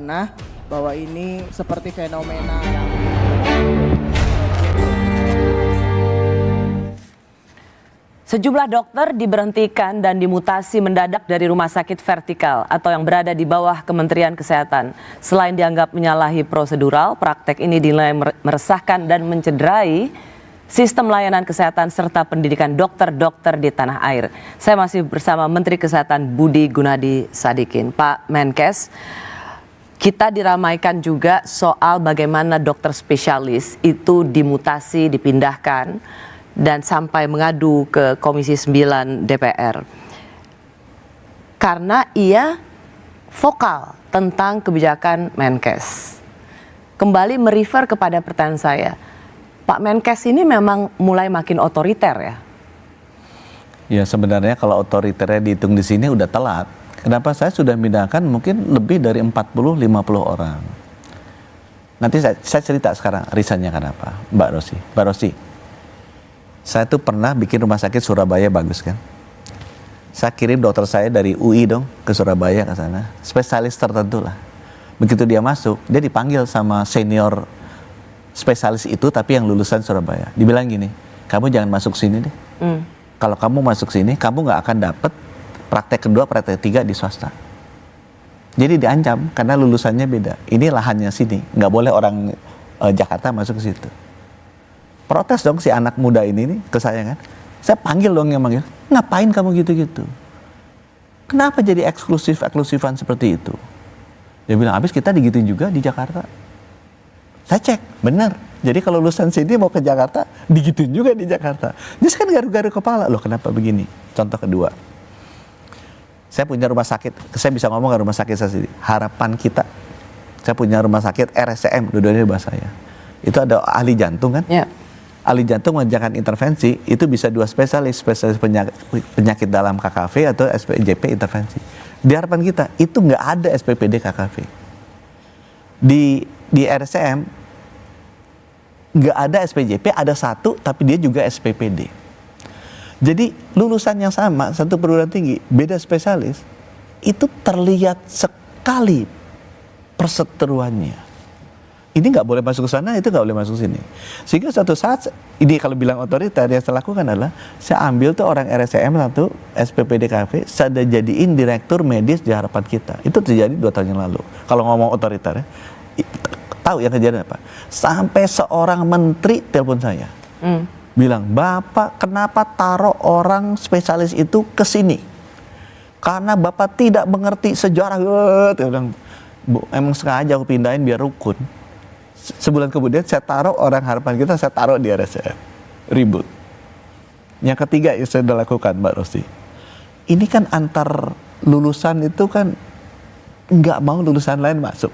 Nah, bahwa ini seperti fenomena yang Sejumlah dokter diberhentikan dan dimutasi mendadak dari rumah sakit vertikal atau yang berada di bawah Kementerian Kesehatan. Selain dianggap menyalahi prosedural, praktek ini dinilai meresahkan dan mencederai sistem layanan kesehatan serta pendidikan dokter-dokter di tanah air. Saya masih bersama Menteri Kesehatan Budi Gunadi Sadikin. Pak Menkes, kita diramaikan juga soal bagaimana dokter spesialis itu dimutasi, dipindahkan, dan sampai mengadu ke Komisi 9 DPR. Karena ia vokal tentang kebijakan Menkes. Kembali merefer kepada pertanyaan saya, Pak Menkes ini memang mulai makin otoriter ya? Ya sebenarnya kalau otoriternya dihitung di sini udah telat. Kenapa saya sudah pindahkan mungkin lebih dari 40-50 orang. Nanti saya cerita sekarang risetnya kenapa, Mbak Rosi. Saya tuh pernah bikin rumah sakit Surabaya bagus kan. Saya kirim dokter saya dari UI dong ke Surabaya ke sana. Spesialis tertentu lah. Begitu dia masuk, dia dipanggil sama senior spesialis itu tapi yang lulusan Surabaya. Dibilang gini, kamu jangan masuk sini deh. Kalau kamu masuk sini, kamu nggak akan dapet praktek kedua, praktek ketiga di swasta. Jadi diancam karena lulusannya beda. Ini lahannya sini, nggak boleh orang Jakarta masuk ke situ. Protes dong si anak muda ini nih ke saya kan. Saya panggil dong yang manggil, ngapain kamu gitu-gitu? Kenapa jadi eksklusifan seperti itu? Dia bilang, habis kita digituin juga di Jakarta. Saya cek, benar. Jadi kalau lulusan sini mau ke Jakarta, digituin juga di Jakarta. Dia kan garu-garu kepala. Loh kenapa begini? Contoh kedua. Saya punya rumah sakit, saya bisa ngomong ke rumah sakit saya sendiri. Harapan kita, saya punya rumah sakit RSCM, dua-duanya di bawah saya. Itu ada ahli jantung kan? Ya. Ahli jantung mengerjakan intervensi, itu bisa dua spesialis penyakit dalam KKV atau SPJP intervensi. Di harapan kita, itu nggak ada SPPD KKV. Di RSCM, nggak ada SPJP, ada satu, tapi dia juga SPPD. Jadi lulusan yang sama, satu perguruan tinggi, beda spesialis, itu terlihat sekali perseteruannya. Ini nggak boleh masuk ke sana, itu nggak boleh masuk sini. Sehingga suatu saat, ini kalau bilang otoriter, yang saya lakukan adalah, saya ambil tuh orang RSCM satu, SPPDKV, saya jadiin direktur medis di harapan kita. Itu terjadi 2 tahun yang lalu. Kalau ngomong otoriter ya, tahu yang kejadian apa? Sampai seorang menteri telepon saya. Bilang, Bapak kenapa taruh orang spesialis itu ke sini? Karena Bapak tidak mengerti sejarah. Dia bilang, Bu, emang sengaja aku pindahin biar rukun. Sebulan kemudian saya taruh orang harapan kita, saya taruh di RSCM. Ribut. Yang ketiga yang saya sudah lakukan, Mbak Rosi. Ini kan antar lulusan itu kan nggak mau lulusan lain masuk.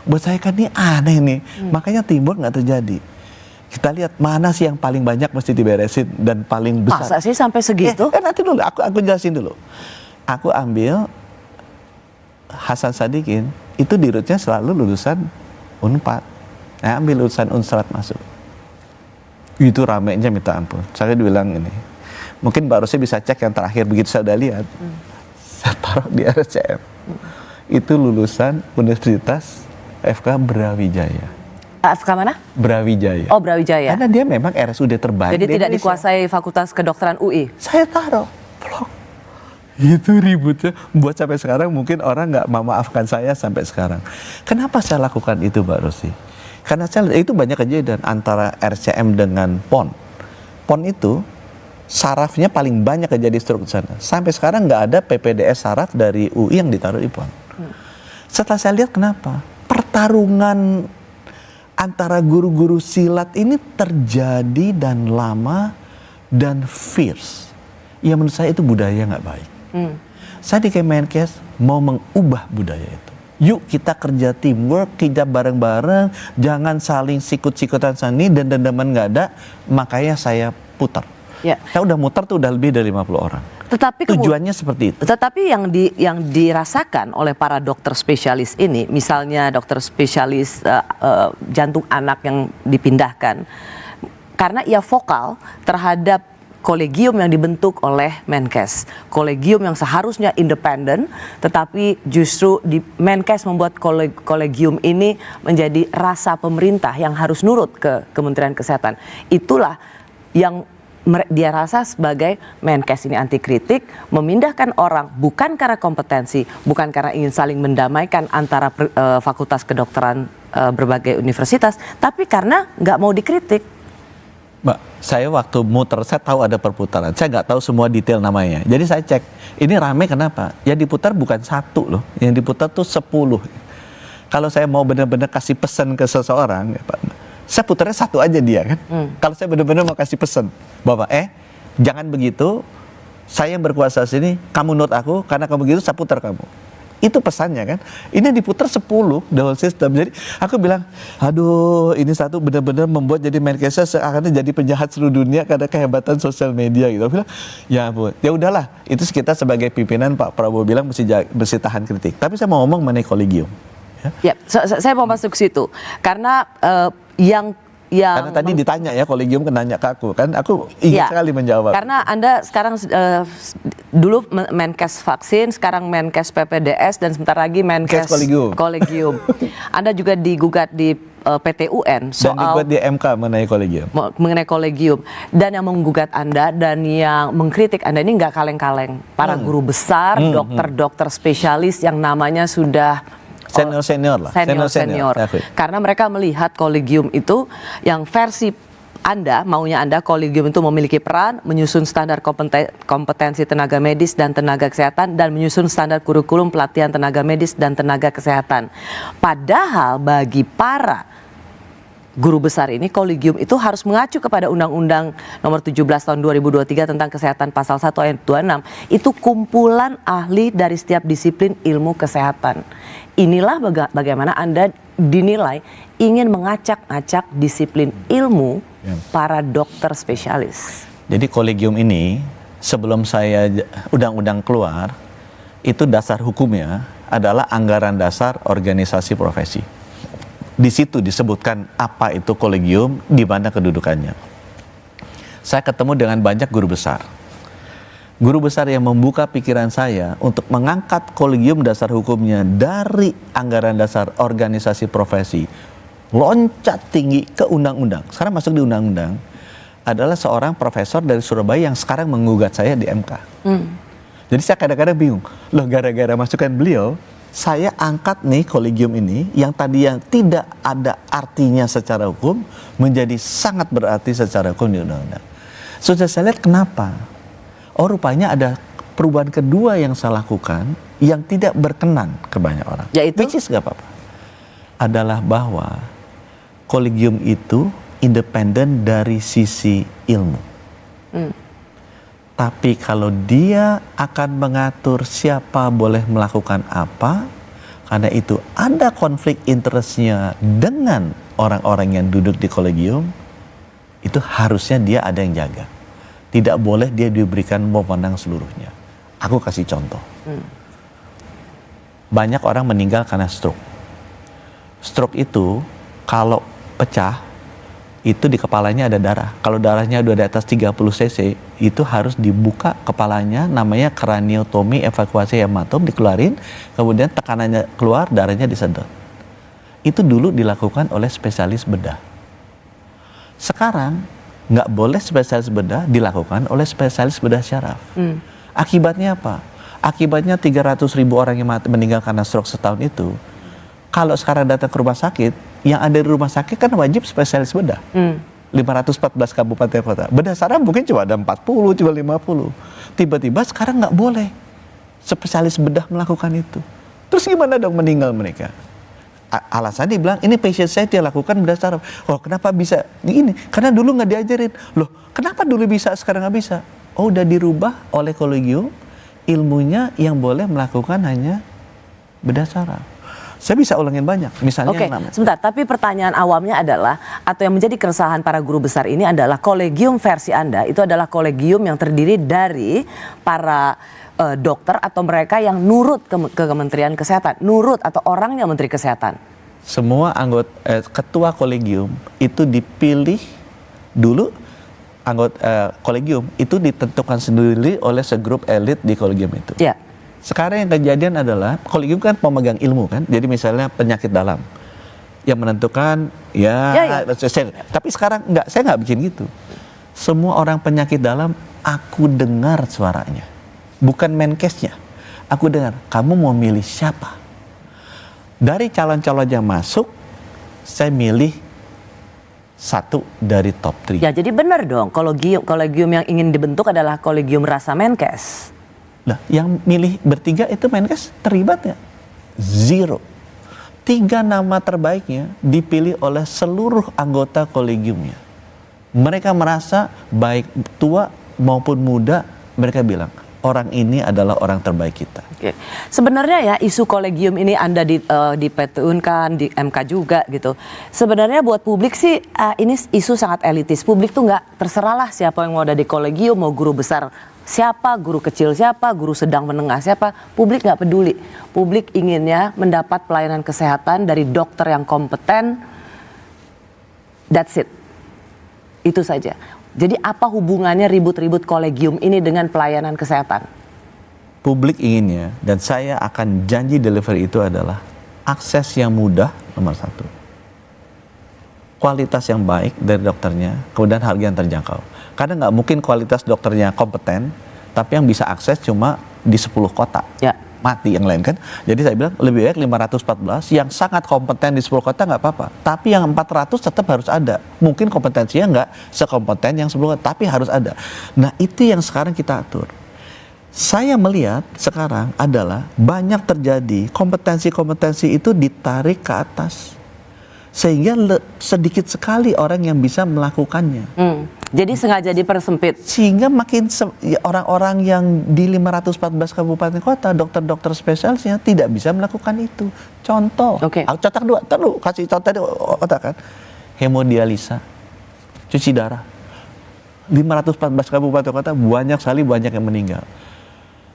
Buat saya kan ini aneh nih. Makanya Timur nggak terjadi. Kita lihat mana sih yang paling banyak mesti diberesin dan paling besar. Masa sih sampai segitu? Nanti dulu, aku jelasin dulu. Aku ambil Hasan Sadikin, itu di rootnya selalu lulusan Unpad. Saya ambil lulusan Unsrat masuk. Itu ramenya minta ampun. Saya bilang ini, mungkin Mbak Rosi bisa cek yang terakhir, begitu saya udah lihat. Saya taruh di RSCM. Itu lulusan Universitas FK Brawijaya. FK mana? Brawijaya. Oh, Brawijaya. Karena dia memang RSUD terbaik. Jadi di tidak Indonesia. dikuasai Fakultas Kedokteran UI? Saya taruh. Blok. Itu ributnya. Buat sampai sekarang mungkin orang nggak memaafkan saya sampai sekarang. Kenapa saya lakukan itu, Mbak Rosi? Karena saya lihat itu banyak kejadian antara RCM dengan PON. PON itu sarafnya paling banyak kejadian stroke di sana. Sampai sekarang nggak ada PPDS saraf dari UI yang ditaruh di PON. Setelah saya lihat kenapa? Pertarungan antara guru-guru silat ini terjadi dan lama dan fierce. Ya menurut saya itu budaya nggak baik. Saya di Kemenkes mau mengubah budaya itu. Yuk kita kerja teamwork, kita bareng-bareng, jangan saling sikut-sikutan sani dan dendaman nggak ada. Makanya saya putar. Ya. Saya udah muter tuh udah lebih dari 50 orang. Tetapi tujuannya seperti itu. Tetapi yang dirasakan oleh para dokter spesialis ini, misalnya dokter spesialis jantung anak yang dipindahkan, karena ia vokal terhadap kolegium yang dibentuk oleh Menkes. Kolegium yang seharusnya independen, tetapi justru di Menkes membuat kolegium ini menjadi rasa pemerintah yang harus nurut ke Kementerian Kesehatan. Itulah yang dia rasa sebagai Menkes ini anti kritik, memindahkan orang bukan karena kompetensi, bukan karena ingin saling mendamaikan antara fakultas kedokteran berbagai universitas, tapi karena nggak mau dikritik. Mbak, saya waktu muter, saya tahu ada perputaran. Saya nggak tahu semua detail namanya. Jadi saya cek, ini rame kenapa? Yang diputar bukan satu loh, yang diputar tuh 10. Kalau saya mau benar-benar kasih pesan ke seseorang, ya Pak, saya putarnya satu aja dia kan. Kalau saya benar-benar mau kasih pesan, bahwa jangan begitu, saya yang berkuasa sini, kamu note aku, karena kamu begitu saya putar kamu. Itu pesannya kan. Ini diputar 10 the whole system. Jadi aku bilang, aduh ini satu benar-benar membuat jadi Menkesnya seakan jadi penjahat seluruh dunia karena kehebatan sosial media gitu. Aku bilang, ya ampun, ya udahlah. Itu kita sebagai pimpinan Pak Prabowo bilang mesti tahan kritik. Tapi saya mau ngomong mengenai kolegium. Ya, saya mau masuk ke situ karena karena tadi ditanya ya, kolegium nanya ke aku kan, aku ingin sekali menjawab. Karena Anda sekarang dulu Menkes vaksin, sekarang Menkes PPDS, dan sebentar lagi Menkes kolegium. Anda juga digugat di PT UN soal dan digugat di MK mengenai kolegium. Dan yang menggugat Anda dan yang mengkritik Anda ini nggak kaleng-kaleng. Para guru besar, dokter-dokter spesialis yang namanya sudah senior lah. Senior. Karena mereka melihat kolegium itu yang versi maunya Anda, kolegium itu memiliki peran menyusun standar kompetensi tenaga medis dan tenaga kesehatan dan menyusun standar kurikulum pelatihan tenaga medis dan tenaga kesehatan. Padahal bagi para guru besar ini, kolegium itu harus mengacu kepada Undang-Undang Nomor 17 Tahun 2023 tentang Kesehatan Pasal 1 Ayat 26. Itu kumpulan ahli dari setiap disiplin ilmu kesehatan. Inilah bagaimana Anda dinilai ingin mengacak-acak disiplin ilmu para dokter spesialis. Jadi kolegium ini sebelum saya undang-undang keluar, itu dasar hukumnya adalah anggaran dasar organisasi profesi. Di situ disebutkan apa itu kolegium, di mana kedudukannya. Saya ketemu dengan banyak guru besar. Guru besar yang membuka pikiran saya untuk mengangkat kolegium dasar hukumnya dari anggaran dasar organisasi profesi, loncat tinggi ke undang-undang. Sekarang masuk di undang-undang, adalah seorang profesor dari Surabaya yang sekarang menggugat saya di MK. Jadi saya kadang-kadang bingung, loh gara-gara masukan beliau, saya angkat nih kolegium ini yang tadi yang tidak ada artinya secara hukum menjadi sangat berarti secara hukum di undang-undang. Sudah saya lihat kenapa? Oh rupanya ada perubahan kedua yang saya lakukan yang tidak berkenan ke banyak orang. Yaitu? Which is gak apa-apa. Adalah bahwa kolegium itu independen dari sisi ilmu. Tapi kalau dia akan mengatur siapa boleh melakukan apa, karena itu ada konflik interestnya dengan orang-orang yang duduk di kolegium, itu harusnya dia ada yang jaga. Tidak boleh dia diberikan wewenang seluruhnya. Aku kasih contoh. Banyak orang meninggal karena stroke. Stroke itu kalau pecah, itu di kepalanya ada darah. Kalau darahnya udah di atas 30 cc, itu harus dibuka kepalanya, namanya kraniotomi, evakuasi hematom, dikeluarin, kemudian tekanannya keluar, darahnya disedot. Itu dulu dilakukan oleh spesialis bedah. Sekarang nggak boleh spesialis bedah dilakukan oleh spesialis bedah syaraf. Akibatnya apa? Akibatnya 300.000 orang yang meninggal karena stroke setahun itu, kalau sekarang datang ke rumah sakit, yang ada di rumah sakit kan wajib spesialis bedah. 514 kabupaten kota. Bedah syaraf mungkin cuma ada 40, cuma 50. Tiba-tiba sekarang nggak boleh spesialis bedah melakukan itu. Terus gimana dong meninggal mereka? Alasannya dibilang, ini pasien saya dia lakukan bedah syaraf. Oh kenapa bisa ini? Karena dulu nggak diajarin. Loh kenapa dulu bisa sekarang nggak bisa? Oh udah dirubah oleh kolegium, ilmunya yang boleh melakukan hanya bedah syaraf. Saya bisa ulangin banyak. Misalnya Oke, sebentar. Tapi pertanyaan awamnya adalah, atau yang menjadi keresahan para guru besar ini adalah kolegium versi Anda itu adalah kolegium yang terdiri dari para dokter atau mereka yang nurut ke Kementerian Kesehatan, nurut atau orangnya Menteri Kesehatan. Semua anggota ketua kolegium itu dipilih dulu anggota kolegium itu ditentukan sendiri oleh segrup elit di kolegium itu. Ya. Sekarang yang kejadian adalah kolegium kan pemegang ilmu kan. Jadi misalnya penyakit dalam yang menentukan tapi sekarang saya nggak bikin gitu. Semua orang penyakit dalam aku dengar suaranya. Bukan menkesnya. Aku dengar, kamu mau milih siapa? Dari calon-calon yang masuk, saya milih satu dari top 3. Ya, jadi benar dong, kolegium yang ingin dibentuk adalah kolegium rasa Menkes. Nah, yang milih bertiga itu Menkes terlibat nggak? 0. 3 nama terbaiknya dipilih oleh seluruh anggota kolegiumnya. Mereka merasa baik tua maupun muda, mereka bilang orang ini adalah orang terbaik kita. Oke. Sebenarnya ya isu kolegium ini Anda dipetunkan di MK juga gitu. Sebenarnya buat publik sih ini isu sangat elitis. Publik tuh nggak terserahlah siapa yang mau ada di kolegium, mau guru besar siapa, guru kecil siapa, guru sedang menengah siapa. Publik nggak peduli. Publik inginnya mendapat pelayanan kesehatan dari dokter yang kompeten. That's it. Itu saja. Jadi apa hubungannya ribut-ribut kolegium ini dengan pelayanan kesehatan? Publik inginnya, dan saya akan janji delivery itu adalah akses yang mudah, nomor 1. Kualitas yang baik dari dokternya, kemudian harga yang terjangkau. Karena nggak mungkin kualitas dokternya kompeten, tapi yang bisa akses cuma di 10 kota. Ya. Mati yang lain kan. Jadi saya bilang lebih baik 514 yang sangat kompeten di 10 kota nggak apa-apa. Tapi yang 400 tetap harus ada. Mungkin kompetensinya nggak sekompeten yang 10 kota, tapi harus ada. Nah itu yang sekarang kita atur. Saya melihat sekarang adalah banyak terjadi kompetensi-kompetensi itu ditarik ke atas. Sehingga sedikit sekali orang yang bisa melakukannya. Jadi sengaja dipersempit. Sehingga makin orang-orang yang di 514 kabupaten kota, dokter-dokter spesialisnya tidak bisa melakukan itu. Contoh, contoh kedua, kasih contoh otak kan. Hemodialisa, cuci darah. 514 kabupaten kota banyak yang meninggal.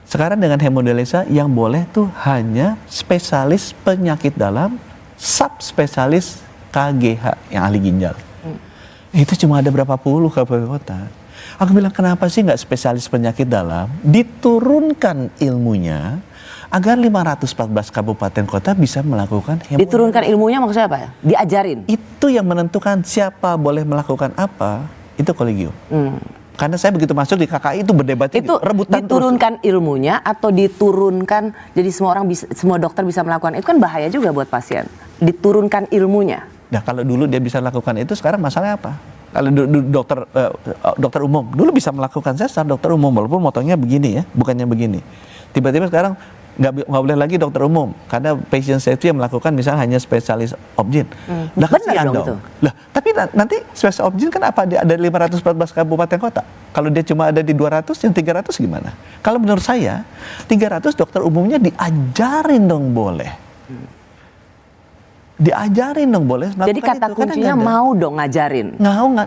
Sekarang dengan hemodialisa yang boleh tuh hanya spesialis penyakit dalam, subspesialis KGH yang ahli ginjal. Itu cuma ada berapa puluh kabupaten kota. Aku bilang kenapa sih nggak spesialis penyakit dalam diturunkan ilmunya agar 514 kabupaten kota bisa melakukan hemodialisa. Diturunkan ilmunya maksudnya apa ya? Diajarin? Itu yang menentukan siapa boleh melakukan apa, itu kolegium. Karena saya begitu masuk di KKI itu berdebat itu rebutan diturunkan terus. Ilmunya atau diturunkan jadi semua dokter bisa melakukan itu kan bahaya juga buat pasien. Diturunkan ilmunya. Nah kalau dulu dia bisa lakukan itu, sekarang masalahnya apa? Kalau dokter umum dulu bisa melakukan sesar, dokter umum walaupun motonya begini ya, bukannya begini. Tiba-tiba sekarang nggak boleh lagi dokter umum karena patient safety yang melakukan misalnya hanya spesialis obgyn. Nah kasihan dong. Lah tapi nanti spesialis obgyn kan apa ada 514 kabupaten kota? Kalau dia cuma ada di 200, yang 300 gimana? Kalau menurut saya 300 dokter umumnya diajarin dong boleh. Diajarin dong boleh. Jadi kata kuncinya mau dong ngajarin.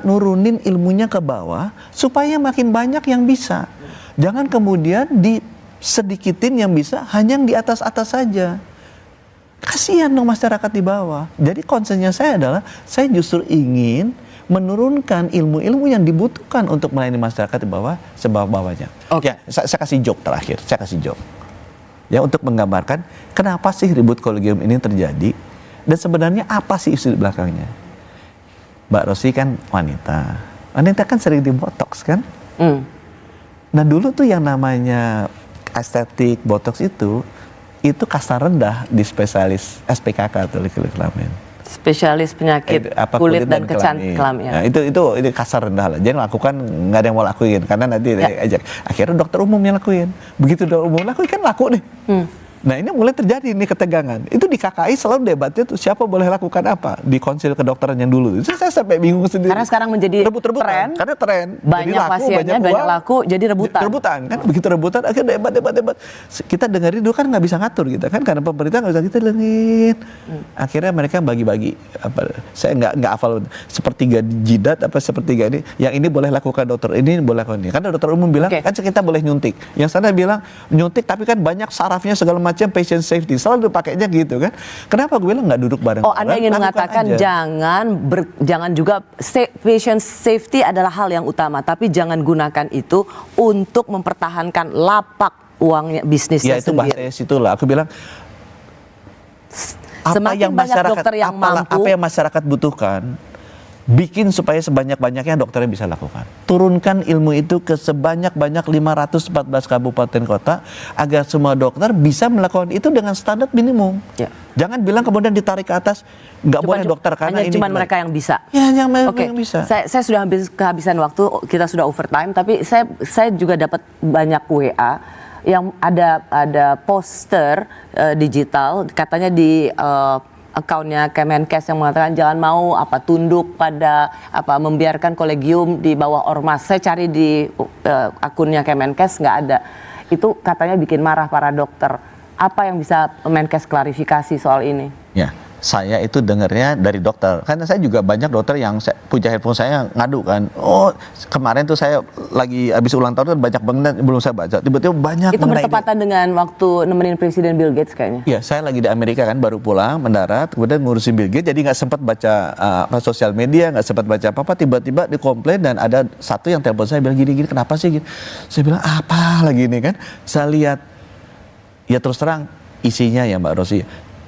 Nurunin ilmunya ke bawah supaya makin banyak yang bisa. Jangan kemudian disedikitin yang bisa, hanya yang di atas-atas saja. Kasihan dong masyarakat di bawah. Jadi concernnya saya adalah saya justru ingin menurunkan ilmu-ilmu yang dibutuhkan untuk melayani masyarakat di bawah sebawah-bawahnya. Ya, saya kasih joke terakhir. Ya untuk menggambarkan kenapa sih ribut kolegium ini terjadi. Dan sebenarnya apa sih isu di belakangnya? Mbak Rosi kan wanita. Wanita kan sering dibotoks kan? Nah dulu tuh yang namanya estetik, botoks itu kasta rendah di spesialis SPKK atau kulit kelamin. Spesialis penyakit kulit dan kelamin. Nah, itu kasar rendah lah. Jangan lakukan, nggak ada yang mau lakuin karena nanti ajak. Akhirnya dokter umum yang lakuin. Begitu dokter umum lakuin kan laku nih. Nah ini mulai terjadi nih ketegangan. Itu di KKI selalu debatnya tuh siapa boleh lakukan apa di konsil kedokteran yang dulu. Itu saya sampai bingung sendiri. Karena sekarang menjadi tren. Karena tren. Banyak laku, pasiennya, banyak laku, jadi rebutan. Rebutan kan, begitu rebutan akhirnya debat. Kita dengerin dulu kan nggak bisa ngatur gitu kan, karena pemerintah nggak bisa kita dengerin. Akhirnya mereka bagi-bagi. Saya nggak hafal sepertiga jidat apa sepertiga ini. Yang ini boleh lakukan dokter, ini boleh lakukan ini. Karena dokter umum bilang kan kita boleh nyuntik. Yang sana bilang nyuntik tapi kan banyak sarafnya segala macam. macam patient safety, selalu pakainya gitu kan. Kenapa gue bilang nggak duduk bareng? Oh, Anda ingin mengatakan jangan juga patient safety adalah hal yang utama, tapi jangan gunakan itu untuk mempertahankan lapak uangnya bisnisnya ya, itu sendiri. bahasanya situlah. Aku bilang Semakin banyak dokter yang mampu, apa yang masyarakat butuhkan, bikin supaya sebanyak-banyaknya dokternya bisa lakukan. Turunkan ilmu itu ke sebanyak-banyak 514 kabupaten kota agar semua dokter bisa melakukan itu dengan standar minimum. Ya. Jangan bilang kemudian ditarik ke atas, nggak boleh dokter karena hanya ini. cuma mereka yang bisa. Ya, hanya Oke, yang bisa. saya sudah kehabisan waktu, kita sudah overtime, tapi saya juga dapat banyak WA yang ada poster digital, katanya di akunnya Kemenkes yang mengatakan jangan mau tunduk pada membiarkan kolegium di bawah ormas. Saya cari di akunnya Kemenkes nggak ada. Itu katanya bikin marah para dokter. Apa yang bisa Kemenkes klarifikasi soal ini? Ya, saya itu dengarnya dari dokter. Karena saya juga banyak dokter yang punya handphone saya ngadu kan. Oh, kemarin tuh saya lagi habis ulang tahun kan banyak banget belum saya baca. Tiba-tiba banyak. Itu bertepatan dengan waktu nemenin Presiden Bill Gates kayaknya. Iya, saya lagi di Amerika kan, baru pulang mendarat, kemudian ngurusin Bill Gates, jadi nggak sempat baca sosial media, nggak sempat baca apa-apa. Tiba-tiba dikomplain dan ada satu yang telepon saya bilang gini-gini, kenapa sih? Gitu. Saya bilang apa lagi ini kan? Saya lihat, ya terus terang isinya ya Mbak Rosi,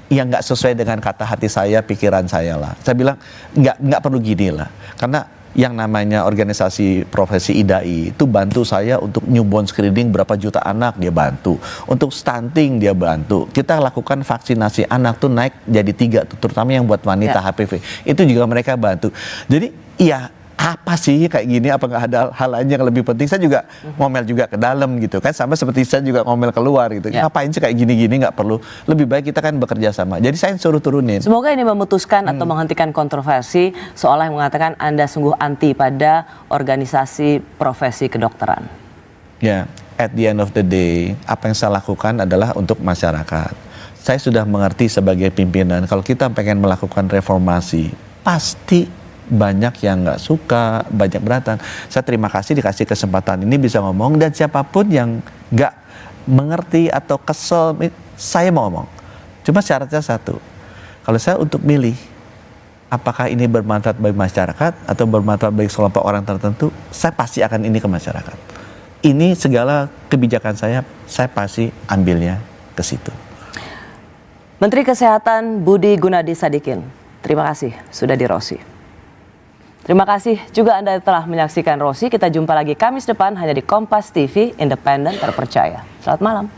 yang nggak sesuai dengan kata hati saya, pikiran saya lah. Saya bilang nggak perlu gini lah, karena yang namanya organisasi profesi IDAI itu bantu saya untuk newborn screening berapa juta anak dia bantu, untuk stunting dia bantu. Kita lakukan vaksinasi anak tuh naik jadi 3 tuh, terutama yang buat wanita HPV itu juga mereka bantu. Jadi iya, apa sih kayak gini, apa nggak ada hal lain yang lebih penting? Saya juga ngomel juga ke dalam gitu kan, sama seperti saya juga ngomel keluar gitu. Ngapain sih kayak gini-gini, nggak perlu. Lebih baik kita kan bekerja sama. Jadi saya suruh turunin. Semoga ini memutuskan atau menghentikan kontroversi seolah yang mengatakan Anda sungguh anti pada organisasi profesi kedokteran. Ya, at the end of the day, apa yang saya lakukan adalah untuk masyarakat. Saya sudah mengerti sebagai pimpinan, kalau kita pengen melakukan reformasi, pasti banyak yang nggak suka, banyak beratan. Saya terima kasih dikasih kesempatan ini bisa ngomong, dan siapapun yang nggak mengerti atau kesel, saya mau ngomong. Cuma syaratnya satu, kalau saya untuk milih, apakah ini bermanfaat bagi masyarakat atau bermanfaat bagi sekelompok orang tertentu, saya pasti akan ini ke masyarakat. Ini segala kebijakan saya pasti ambilnya ke situ. Menteri Kesehatan Budi Gunadi Sadikin, terima kasih sudah di Rosi. Terima kasih juga Anda telah menyaksikan Rosi. Kita jumpa lagi Kamis depan hanya di Kompas TV, independen terpercaya. Selamat malam.